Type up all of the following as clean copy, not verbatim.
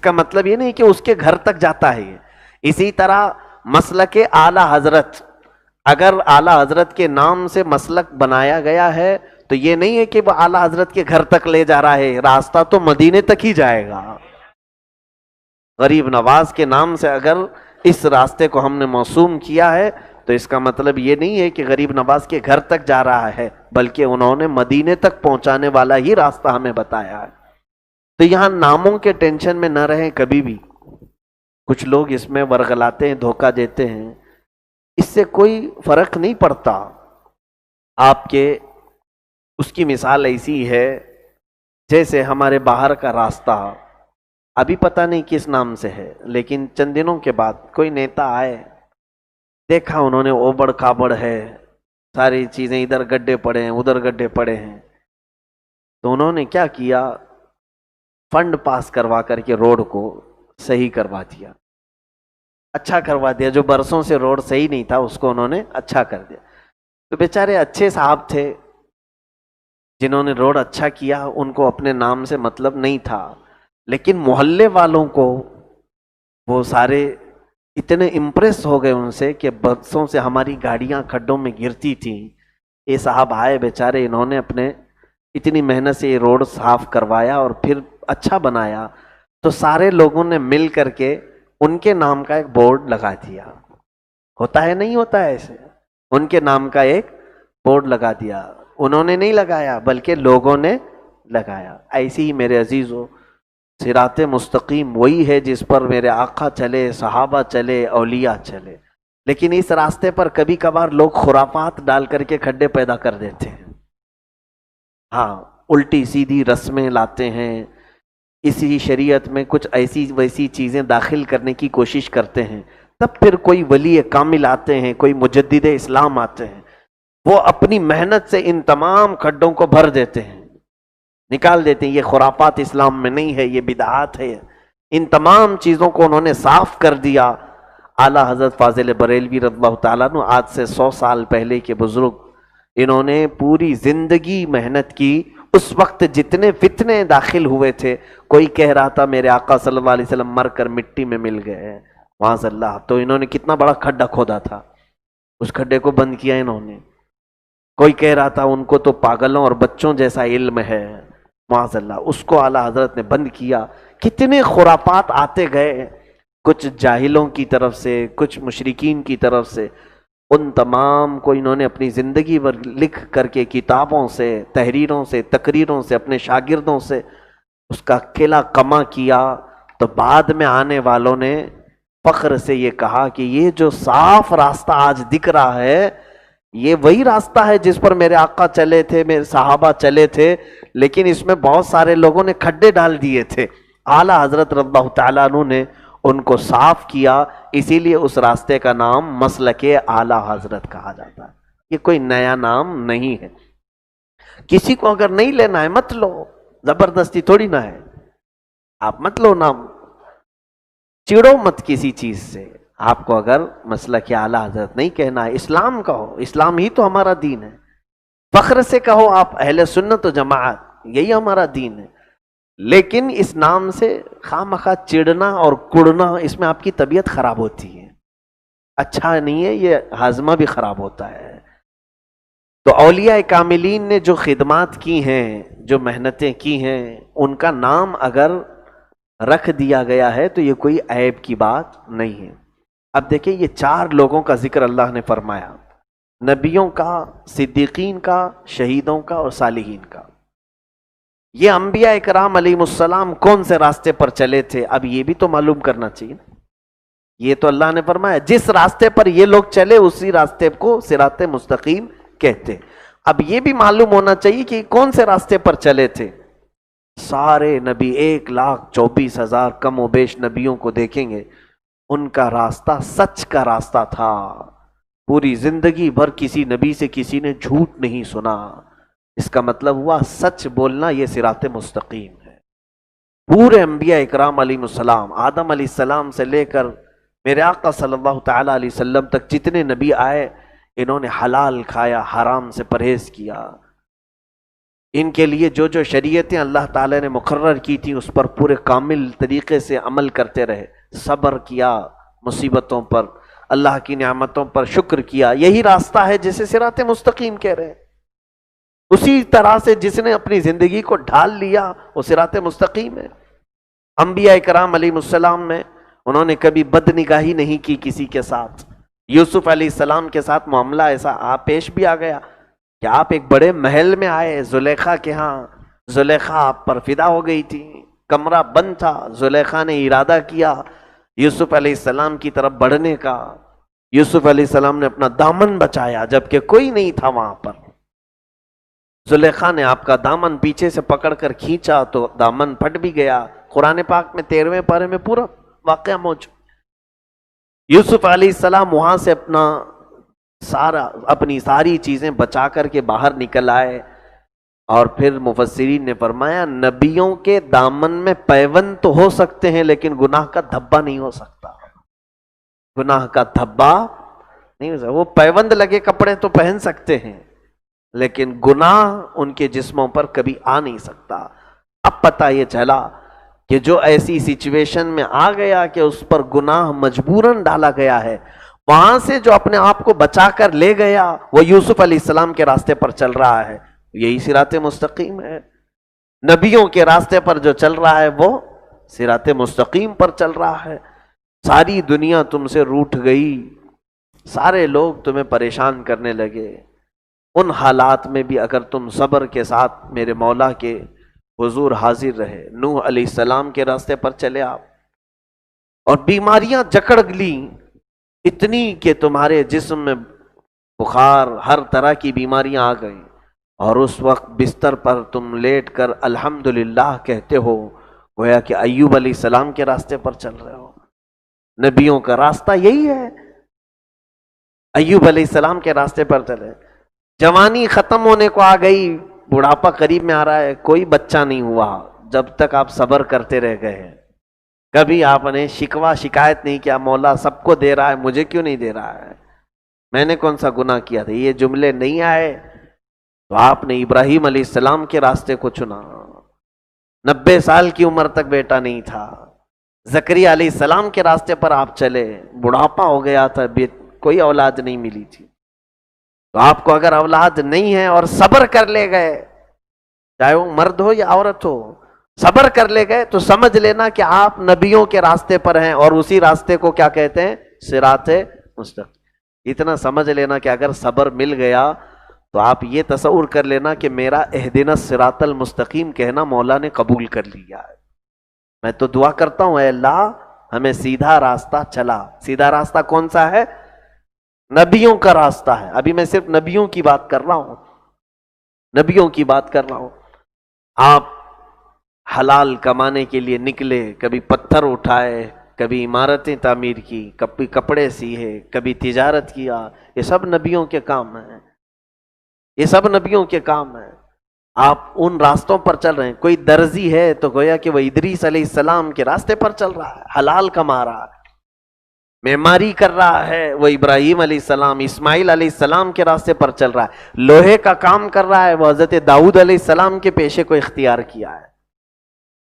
کا مطلب یہ نہیں کہ اس کے گھر تک جاتا ہے یہ. اسی طرح مسلک اعلی حضرت، اگر اعلی حضرت کے نام سے مسلک بنایا گیا ہے تو یہ نہیں ہے کہ وہ اعلی حضرت کے گھر تک لے جا رہا ہے، راستہ تو مدینے تک ہی جائے گا. غریب نواز کے نام سے اگر اس راستے کو ہم نے موسوم کیا ہے تو اس کا مطلب یہ نہیں ہے کہ غریب نواز کے گھر تک جا رہا ہے، بلکہ انہوں نے مدینے تک پہنچانے والا ہی راستہ ہمیں بتایا ہے. تو یہاں ناموں کے ٹینشن میں نہ رہیں کبھی بھی. کچھ لوگ اس میں ورغلاتے ہیں، دھوکہ دیتے ہیں، اس سے کوئی فرق نہیں پڑتا. آپ کے اس کی مثال ایسی ہے جیسے ہمارے باہر کا راستہ ابھی پتہ نہیں کس نام سے ہے، لیکن چند دنوں کے بعد کوئی نیتا آئے، دیکھا انہوں نے اوبڑ کھابڑ ہے، ساری چیزیں ادھر گڈھے پڑے ہیں ادھر گڈھے پڑے ہیں، تو انہوں نے کیا کیا، فنڈ پاس کروا کر کے روڈ کو صحیح کروا دیا، اچھا کروا دیا. جو برسوں سے روڈ صحیح نہیں تھا اس کو انہوں نے اچھا کر دیا. تو بیچارے اچھے صاحب تھے جنہوں نے روڈ اچھا کیا، ان کو اپنے نام سے مطلب نہیں تھا، لیکن محلے والوں کو وہ سارے اتنے امپریس ہو گئے ان سے کہ برسوں سے ہماری گاڑیاں کھڈوں میں گرتی تھیں، یہ صاحب آئے بیچارے، انہوں نے اپنے اتنی محنت سے یہ روڈ صاف کروایا اور پھر اچھا بنایا. تو سارے لوگوں نے مل کر کے ان کے نام کا ایک بورڈ لگا دیا. ہوتا ہے نہیں ہوتا ہے ایسے؟ ان کے نام کا ایک بورڈ لگا دیا. انہوں نے نہیں لگایا بلکہ لوگوں نے لگایا. ایسے ہی میرے عزیزو، صراط مستقیم وہی ہے جس پر میرے آقا چلے، صحابہ چلے، اولیاء چلے. لیکن اس راستے پر کبھی کبھار لوگ خرافات ڈال کر کے کھڈے پیدا کر دیتے ہیں. ہاں، الٹی سیدھی رسمیں لاتے ہیں، اسی شریعت میں کچھ ایسی ویسی چیزیں داخل کرنے کی کوشش کرتے ہیں. تب پھر کوئی ولی کامل آتے ہیں، کوئی مجدد اسلام آتے ہیں، وہ اپنی محنت سے ان تمام کھڈوں کو بھر دیتے ہیں، نکال دیتے ہیں. یہ خرافات اسلام میں نہیں ہے، یہ بدعات ہے. ان تمام چیزوں کو انہوں نے صاف کر دیا. اعلیٰ حضرت فاضل بریلوی رضی اللہ تعالیٰ عنہ، آج سے 100 سال پہلے کے بزرگ، انہوں نے پوری زندگی محنت کی. اس وقت جتنے فتنے داخل ہوئے تھے، کوئی کہہ رہا تھا میرے آقا صلی اللہ علیہ وسلم مر کر مٹی میں مل گئے، معاذ اللہ، تو انہوں نے کتنا بڑا کھڈا کھودا تھا، اس کھڈے کو بند کیا انہوں نے. کوئی کہہ رہا تھا ان کو تو پاگلوں اور بچوں جیسا علم ہے، معاذ اللہ، اس کو اعلیٰ حضرت نے بند کیا. کتنے خرافات آتے گئے، کچھ جاہلوں کی طرف سے، کچھ مشرکین کی طرف سے. ان تمام کو انہوں نے اپنی زندگی پر لکھ کر کے کتابوں سے، تحریروں سے، تقریروں سے، اپنے شاگردوں سے اس کا قلعہ کما کیا. تو بعد میں آنے والوں نے فخر سے یہ کہا کہ یہ جو صاف راستہ آج دکھ رہا ہے، یہ وہی راستہ ہے جس پر میرے آقا چلے تھے، میرے صحابہ چلے تھے، لیکن اس میں بہت سارے لوگوں نے کھڈے ڈال دیے تھے. اعلیٰ حضرت رضی اللہ تعالیٰ عنہ نے ان کو صاف کیا، اسی لیے اس راستے کا نام مسلک اعلیٰ حضرت کہا جاتا ہے. یہ کوئی نیا نام نہیں ہے. کسی کو اگر نہیں لینا ہے مت لو، زبردستی تھوڑی نہ ہے. آپ مت لو نام، چڑو مت کسی چیز سے. آپ کو اگر مسلک اعلیٰ حضرت نہیں کہنا ہے، اسلام کہو، اسلام ہی تو ہمارا دین ہے. فخر سے کہو آپ اہل سنت و جماعت، یہی ہمارا دین ہے. لیکن اس نام سے خواہ مخواہ چڑنا اور کڑنا، اس میں آپ کی طبیعت خراب ہوتی ہے، اچھا نہیں ہے، یہ ہاضمہ بھی خراب ہوتا ہے. تو اولیاء کاملین نے جو خدمات کی ہیں، جو محنتیں کی ہیں، ان کا نام اگر رکھ دیا گیا ہے تو یہ کوئی عیب کی بات نہیں ہے. اب دیکھیں، یہ 4 لوگوں کا ذکر اللہ نے فرمایا، نبیوں کا، صدیقین کا، شہیدوں کا اور صالحین کا. یہ انبیاء اکرام علیہ السلام کون سے راستے پر چلے تھے، اب یہ بھی تو معلوم کرنا چاہیے. یہ تو اللہ نے فرمایا جس راستے پر یہ لوگ چلے اسی راستے کو صراط مستقیم کہتے. اب یہ بھی معلوم ہونا چاہیے کہ کون سے راستے پر چلے تھے. سارے نبی 1,24,000 کم و بیش نبیوں کو دیکھیں گے، ان کا راستہ سچ کا راستہ تھا. پوری زندگی بھر کسی نبی سے کسی نے جھوٹ نہیں سنا. اس کا مطلب ہوا سچ بولنا، یہ صراط مستقیم ہے. پورے انبیاء اکرام علیہ السلام، آدم علیہ السلام سے لے کر میرے آقا صلی اللہ تعالیٰ علیہ وسلم تک جتنے نبی آئے، انہوں نے حلال کھایا، حرام سے پرہیز کیا. ان کے لیے جو جو شریعتیں اللہ تعالیٰ نے مقرر کی تھی اس پر پورے کامل طریقے سے عمل کرتے رہے، صبر کیا مصیبتوں پر، اللہ کی نعمتوں پر شکر کیا، یہی راستہ ہے جسے صراط مستقیم کہہ رہے ہیں۔ اسی طرح سے جس نے اپنی زندگی کو ڈھال لیا وہ صراط مستقیم ہے۔ انبیاء کرام علیہ السلام میں انہوں نے کبھی بد نگاہی نہیں کی کسی کے ساتھ۔ یوسف علیہ السلام کے ساتھ معاملہ ایسا پیش بھی آ گیا کہ آپ ایک بڑے محل میں آئے زلیخا کے ہاں، زلیخا آپ پر فدا ہو گئی تھی، کمرہ بند تھا، زلیخا نے ارادہ کیا یوسف علیہ السلام کی طرف بڑھنے کا، یوسف علیہ السلام نے اپنا دامن بچایا جبکہ کوئی نہیں تھا وہاں پر، زلیخا نے آپ کا دامن پیچھے سے پکڑ کر کھینچا تو دامن پھٹ بھی گیا۔ قرآن پاک میں 13ویں پارے میں پورا واقعہ موجود۔ یوسف علیہ السلام وہاں سے اپنی ساری چیزیں بچا کر کے باہر نکل آئے، اور پھر مفسرین نے فرمایا نبیوں کے دامن میں پیوند تو ہو سکتے ہیں لیکن گناہ کا دھبا نہیں ہو سکتا، گناہ کا دھبا نہیں ہو سکتا۔ وہ پیوند لگے کپڑے تو پہن سکتے ہیں لیکن گناہ ان کے جسموں پر کبھی آ نہیں سکتا۔ اب پتہ یہ چلا کہ جو ایسی سچویشن میں آ گیا کہ اس پر گناہ مجبوراً ڈالا گیا ہے، وہاں سے جو اپنے آپ کو بچا کر لے گیا وہ یوسف علیہ السلام کے راستے پر چل رہا ہے، یہی صراط مستقیم ہے۔ نبیوں کے راستے پر جو چل رہا ہے وہ صراط مستقیم پر چل رہا ہے۔ ساری دنیا تم سے روٹھ گئی، سارے لوگ تمہیں پریشان کرنے لگے، ان حالات میں بھی اگر تم صبر کے ساتھ میرے مولا کے حضور حاضر رہے، نوح علیہ السلام کے راستے پر چلے آپ، اور بیماریاں جکڑ لیں اتنی کہ تمہارے جسم میں بخار، ہر طرح کی بیماریاں آ گئیں، اور اس وقت بستر پر تم لیٹ کر الحمدللہ کہتے ہو، گویا کہ ایوب علیہ السلام کے راستے پر چل رہے ہو۔ نبیوں کا راستہ یہی ہے، ایوب علیہ السلام کے راستے پر چلے۔ جوانی ختم ہونے کو آ گئی، بڑھاپا قریب میں آ رہا ہے، کوئی بچہ نہیں ہوا جب تک آپ صبر کرتے رہ گئے ہیں۔ کبھی آپ نے شکایت نہیں کیا مولا سب کو دے رہا ہے مجھے کیوں نہیں دے رہا ہے، میں نے کون سا گناہ کیا تھا، یہ جملے نہیں آئے تو آپ نے ابراہیم علیہ السلام کے راستے کو چنا۔ 90 سال کی عمر تک بیٹا نہیں تھا، زکریا علیہ السلام کے راستے پر آپ چلے، بڑھاپا ہو گیا تھا، کوئی اولاد نہیں ملی تھی، تو آپ کو اگر اولاد نہیں ہے اور صبر کر لے گئے، چاہے وہ مرد ہو یا عورت ہو، صبر کر لے گئے تو سمجھ لینا کہ آپ نبیوں کے راستے پر ہیں، اور اسی راستے کو کیا کہتے ہیں؟ صراط مستقیم۔ اتنا سمجھ لینا کہ اگر صبر مل گیا تو آپ یہ تصور کر لینا کہ میرا اہدنا الصراط المستقیم کہنا مولا نے قبول کر لیا ہے۔ میں تو دعا کرتا ہوں اے اللہ ہمیں سیدھا راستہ چلا۔ سیدھا راستہ کون سا ہے؟ نبیوں کا راستہ ہے۔ ابھی میں صرف نبیوں کی بات کر رہا ہوں، نبیوں کی بات کر رہا ہوں۔ آپ حلال کمانے کے لیے نکلے، کبھی پتھر اٹھائے، کبھی عمارتیں تعمیر کی، کبھی کپڑے سیے، کبھی تجارت کیا، یہ سب نبیوں کے کام ہیں، یہ سب نبیوں کے کام ہیں۔ آپ ان راستوں پر چل رہے ہیں۔ کوئی درزی ہے تو گویا کہ وہ ادریس علیہ السلام کے راستے پر چل رہا ہے، حلال کما رہا ہے۔ معماری کر رہا ہے، وہ ابراہیم علیہ السلام، اسماعیل علیہ السلام کے راستے پر چل رہا ہے۔ لوہے کا کام کر رہا ہے، وہ حضرت داؤد علیہ السلام کے پیشے کو اختیار کیا ہے۔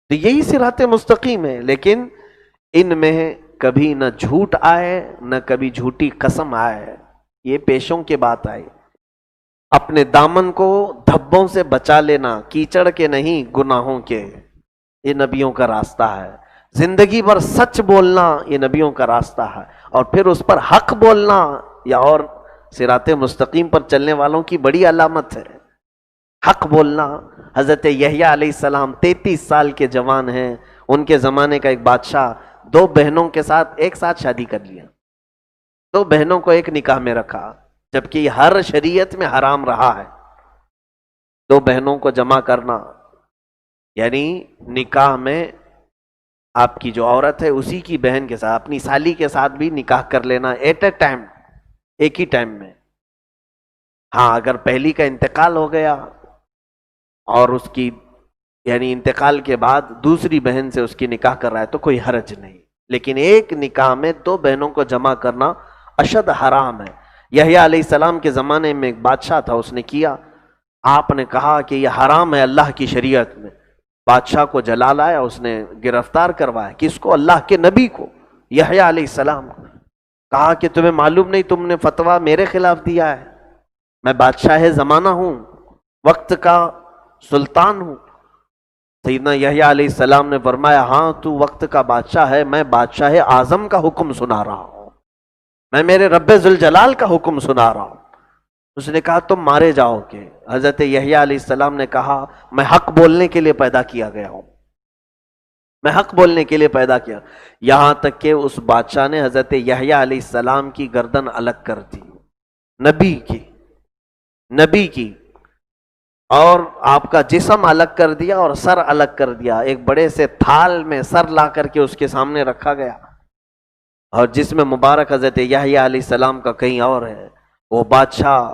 تو یہی صراط مستقیم ہے، لیکن ان میں کبھی نہ جھوٹ آئے نہ کبھی جھوٹی قسم آئے، یہ پیشوں کے بات آئی۔ اپنے دامن کو دھبوں سے بچا لینا، کیچڑ کے نہیں گناہوں کے، یہ نبیوں کا راستہ ہے۔ زندگی بھر سچ بولنا یہ نبیوں کا راستہ ہے، اور پھر اس پر حق بولنا یا اور صراط مستقیم پر چلنے والوں کی بڑی علامت ہے۔ حق بولنا۔ حضرت یحییٰ علیہ السلام 33 سال کے جوان ہیں، ان کے زمانے کا ایک بادشاہ 2 بہنوں کے ساتھ ایک ساتھ شادی کر لیا، 2 بہنوں کو ایک نکاح میں رکھا، جبکہ یہ ہر شریعت میں حرام رہا ہے۔ 2 بہنوں کو جمع کرنا یعنی نکاح میں آپ کی جو عورت ہے اسی کی بہن کے ساتھ، اپنی سالی کے ساتھ بھی نکاح کر لینا ایٹ اے ٹائم، ایک ہی ٹائم میں۔ ہاں اگر پہلی کا انتقال ہو گیا اور اس کی یعنی انتقال کے بعد دوسری بہن سے اس کی نکاح کر رہا ہے تو کوئی حرج نہیں، لیکن ایک نکاح میں 2 بہنوں کو جمع کرنا اشد حرام ہے۔ یحییٰ علیہ السلام کے زمانے میں ایک بادشاہ تھا، اس نے کیا آپ نے کہا کہ یہ حرام ہے اللہ کی شریعت میں، بادشاہ کو جلا لایا، اس نے گرفتار کروایا، کس کو؟ اللہ کے نبی کو، یحییٰ علیہ السلام کو۔ کہا کہ تمہیں معلوم نہیں، تم نے فتویٰ میرے خلاف دیا ہے، میں بادشاہ زمانہ ہوں، وقت کا سلطان ہوں۔ سیدنا یحییٰ علیہ السلام نے فرمایا ہاں تو وقت کا بادشاہ ہے، میں بادشاہ اعظم کا حکم سنا رہا ہوں، میں میرے رب ذوالجلال کا حکم سنا رہا ہوں۔ اس نے کہا تم مارے جاؤ گے۔ حضرت یحییٰ علیہ السلام نے کہا میں حق بولنے کے لیے پیدا کیا گیا ہوں، میں حق بولنے کے لیے پیدا کیا۔ یہاں تک کہ اس بادشاہ نے حضرت یحییٰ علیہ السلام کی گردن الگ کر دی، نبی کی، اور آپ کا جسم الگ کر دیا اور سر الگ کر دیا۔ ایک بڑے سے تھال میں سر لا کر کے اس کے سامنے رکھا گیا، اور جسم مبارک حضرت یحییٰ علیہ السلام کا کہیں اور ہے۔ وہ بادشاہ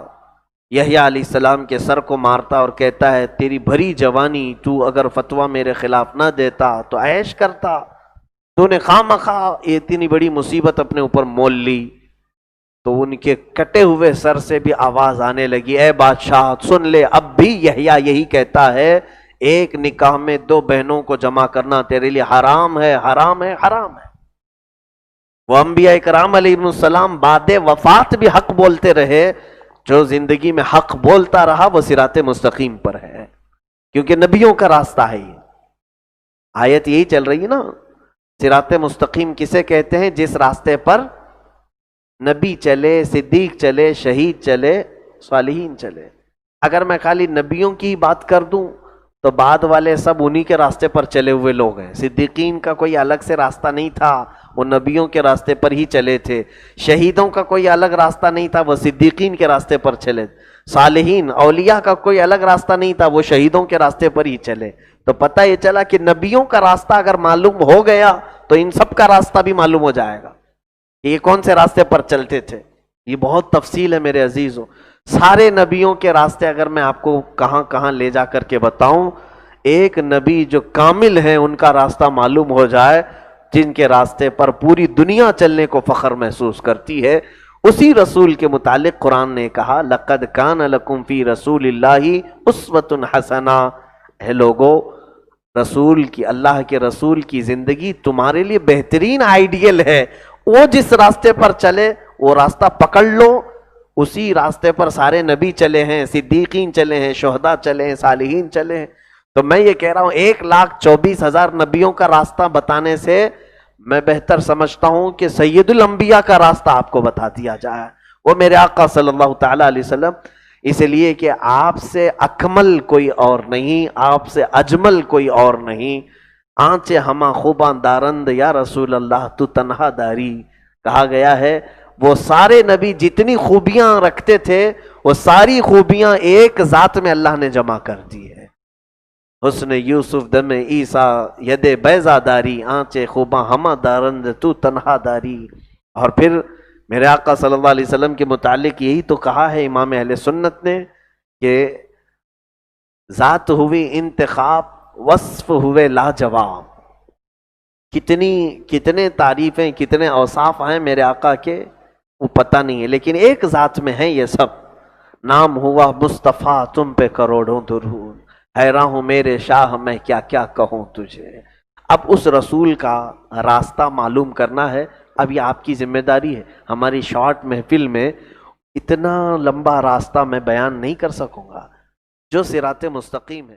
یحییٰ علیہ السلام کے سر کو مارتا اور کہتا ہے تیری بھری جوانی تو اگر فتویٰ میرے خلاف نہ دیتا تو عیش کرتا، تو نے خواہ مخواہ یہ اتنی بڑی مصیبت اپنے اوپر مول لی۔ تو ان کے کٹے ہوئے سر سے بھی آواز آنے لگی اے بادشاہ سن لے، اب بھی یحییٰ یہی کہتا ہے ایک نکاح میں دو بہنوں کو جمع کرنا تیرے لیے حرام ہے، حرام ہے، حرام ہے۔ وہ انبیاء کرام علیہ السلام بعد وفات بھی حق بولتے رہے، جو زندگی میں حق بولتا رہا وہ صراط مستقیم پر ہے، کیونکہ نبیوں کا راستہ ہے۔ یہ آیت یہی چل رہی ہے نا، صراط مستقیم کسے کہتے ہیں؟ جس راستے پر نبی چلے، صدیق چلے، شہید چلے، صالحین چلے۔ اگر میں خالی نبیوں کی بات کر دوں تو بعد والے سب انہی کے راستے پر چلے ہوئے لوگ ہیں۔ صدیقین کا کوئی الگ سے راستہ نہیں تھا، وہ نبیوں کے راستے پر ہی چلے تھے۔ شہیدوں کا کوئی الگ راستہ نہیں تھا، وہ صدیقین کے راستے پر چلے۔ صالحین اولیاء کا کوئی الگ راستہ نہیں تھا، وہ شہیدوں کے راستے پر ہی چلے۔ تو پتہ یہ چلا کہ نبیوں کا راستہ اگر معلوم ہو گیا تو ان سب کا راستہ بھی معلوم ہو جائے گا کہ یہ کون سے راستے پر چلتے تھے۔ یہ بہت تفصیل ہے میرے عزیزوں، سارے نبیوں کے راستے اگر میں آپ کو کہاں کہاں لے جا کر کے بتاؤں، ایک نبی جو کامل ہیں ان کا راستہ معلوم ہو جائے، جن کے راستے پر پوری دنیا چلنے کو فخر محسوس کرتی ہے، اسی رسول کے متعلق قرآن نے کہا لَقَدْ كَانَ لَكُمْ فِي رَسُولِ اللَّهِ أُسْوَةٌ حَسَنَةٌ۔ اے لوگو، رسول کی، اللہ کے رسول کی زندگی تمہارے لیے بہترین آئیڈیل ہے۔ وہ جس راستے پر چلے وہ راستہ پکڑ لو، اسی راستے پر سارے نبی چلے ہیں، صدیقین چلے ہیں، شہداء چلے ہیں، صالحین چلے ہیں۔ تو میں یہ کہہ رہا ہوں 1,24,000 نبیوں کا راستہ بتانے سے میں بہتر سمجھتا ہوں کہ سید الانبیاء کا راستہ آپ کو بتا دیا جائے، وہ میرے آقا صلی اللہ تعالیٰ علیہ وسلم، اس لیے کہ آپ سے اکمل کوئی اور نہیں، آپ سے اجمل کوئی اور نہیں۔ آنچے ہما خوباں دارند یا رسول اللہ تو تنہا داری، کہا گیا ہے وہ سارے نبی جتنی خوبیاں رکھتے تھے وہ ساری خوبیاں ایک ذات میں اللہ نے جمع کر دی ہے۔ حسن یوسف دم عیسیٰ ید بیضا داری، آنچے خوباں ہما دارند تو تنہا داری۔ اور پھر میرے آقا صلی اللہ علیہ وسلم کے متعلق یہی تو کہا ہے امام اہل سنت نے کہ ذات ہوئی انتخاب، وصف ہوئے لاجواب۔ کتنے تعریفیں، کتنے اوصاف ہیں میرے آقا کے وہ پتہ نہیں ہے، لیکن ایک ذات میں ہے یہ سب۔ نام ہوا مصطفیٰ تم پہ کروڑوں درود، حیراں ہوں میرے شاہ میں کیا کیا کہوں تجھے۔ اب اس رسول کا راستہ معلوم کرنا ہے، اب یہ آپ کی ذمہ داری ہے۔ ہماری شارٹ محفل میں اتنا لمبا راستہ میں بیان نہیں کر سکوں گا۔ جو صراط مستقیم ہے